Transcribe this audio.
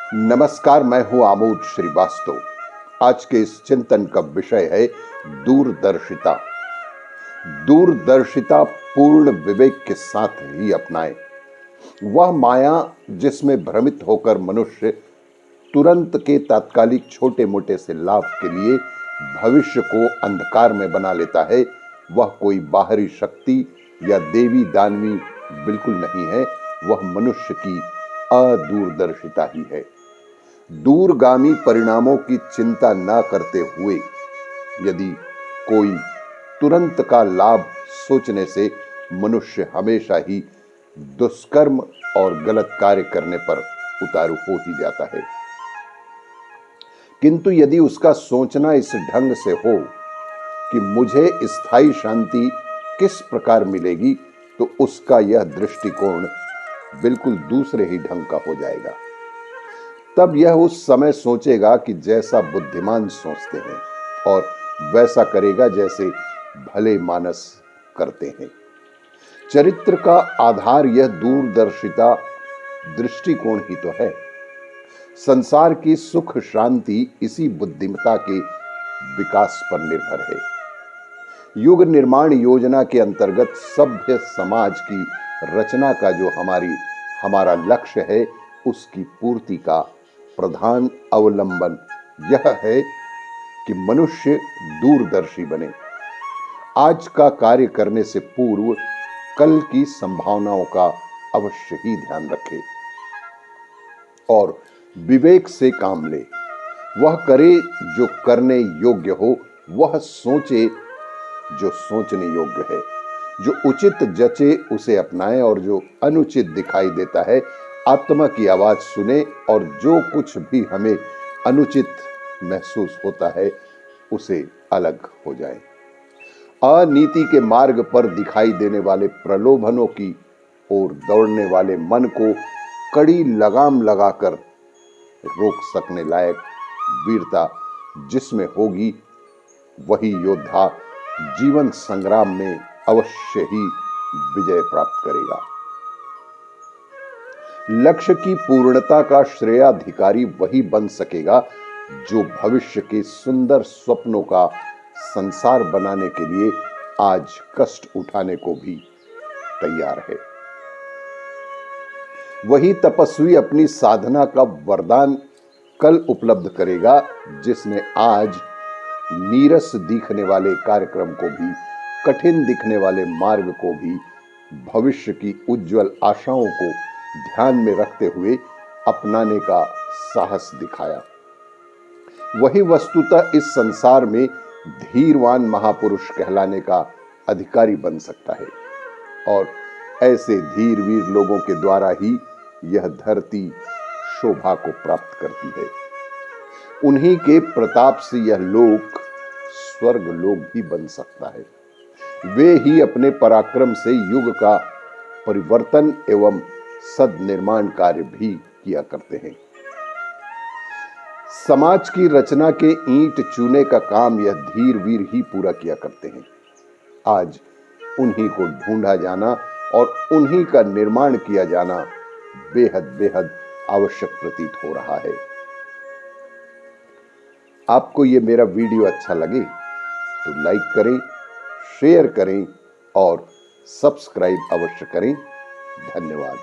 नमस्कार, मैं हूं आमोद श्रीवास्तव। आज के इस चिंतन का विषय है दूरदर्शिता। दूरदर्शिता पूर्ण विवेक के साथ ही अपनाएं। वह माया जिसमें भ्रमित होकर मनुष्य तुरंत के तात्कालिक छोटे मोटे से लाभ के लिए भविष्य को अंधकार में बना लेता है, वह कोई बाहरी शक्ति या देवी दानवी बिल्कुल नहीं है। वह मनुष्य की अदूरदर्शिता ही है। दूरगामी परिणामों की चिंता न करते हुए यदि कोई तुरंत का लाभ सोचने से मनुष्य हमेशा ही दुष्कर्म और गलत कार्य करने पर उतारू हो ही जाता है। किंतु यदि उसका सोचना इस ढंग से हो कि मुझे स्थायी शांति किस प्रकार मिलेगी, तो उसका यह दृष्टिकोण बिल्कुल दूसरे ही ढंग का हो जाएगा। तब यह उस समय सोचेगा कि जैसा बुद्धिमान सोचते हैं और वैसा करेगा जैसे भले मानस करते हैं। चरित्र का आधार यह दूरदर्शिता दृष्टिकोण ही तो है। संसार की सुख शांति इसी बुद्धिमत्ता के विकास पर निर्भर है। युग निर्माण योजना के अंतर्गत सभ्य समाज की रचना का जो हमारा लक्ष्य है, उसकी पूर्ति का प्रधान अवलंबन यह है कि मनुष्य दूरदर्शी बने। आज का कार्य करने से पूर्व कल की संभावनाओं का अवश्य ही ध्यान रखे और विवेक से काम ले। वह करे जो करने योग्य हो, वह सोचे जो सोचने योग्य है। जो उचित जचे उसे अपनाए और जो अनुचित दिखाई देता है आत्मा की आवाज सुने, और जो कुछ भी हमें अनुचित महसूस होता है उसे अलग हो जाए। अनीति के मार्ग पर दिखाई देने वाले प्रलोभनों की ओर दौड़ने वाले मन को कड़ी लगाम लगाकर रोक सकने लायक वीरता जिसमें होगी, वही योद्धा जीवन संग्राम में अवश्य ही विजय प्राप्त करेगा। लक्ष्य की पूर्णता का श्रेयाधिकारी वही बन सकेगा जो भविष्य के सुंदर स्वप्नों का संसार बनाने के लिए आज कष्ट उठाने को भी तैयार है। वही तपस्वी अपनी साधना का वरदान कल उपलब्ध करेगा, जिसने आज नीरस दिखने वाले कार्यक्रम को भी, कठिन दिखने वाले मार्ग को भी, भविष्य की उज्जवल आशाओं को ध्यान में रखते हुए अपनाने का साहस दिखाया। वही वस्तुतः इस संसार में धीरवान महापुरुष कहलाने का अधिकारी बन सकता है, और ऐसे धीरवीर लोगों के द्वारा ही यह धरती शोभा को प्राप्त करती है। उन्हीं के प्रताप से यह लोक स्वर्ग लोक भी बन सकता है। वे ही अपने पराक्रम से युग का परिवर्तन एवं सद निर्माण कार्य भी किया करते हैं। समाज की रचना के ईंट चूने का काम यह धीर वीर ही पूरा किया करते हैं। आज उन्हीं को ढूंढा जाना और उन्हीं का निर्माण किया जाना बेहद बेहद आवश्यक प्रतीत हो रहा है। आपको यह मेरा वीडियो अच्छा लगे तो लाइक करें, शेयर करें और सब्सक्राइब अवश्य करें। धन्यवाद।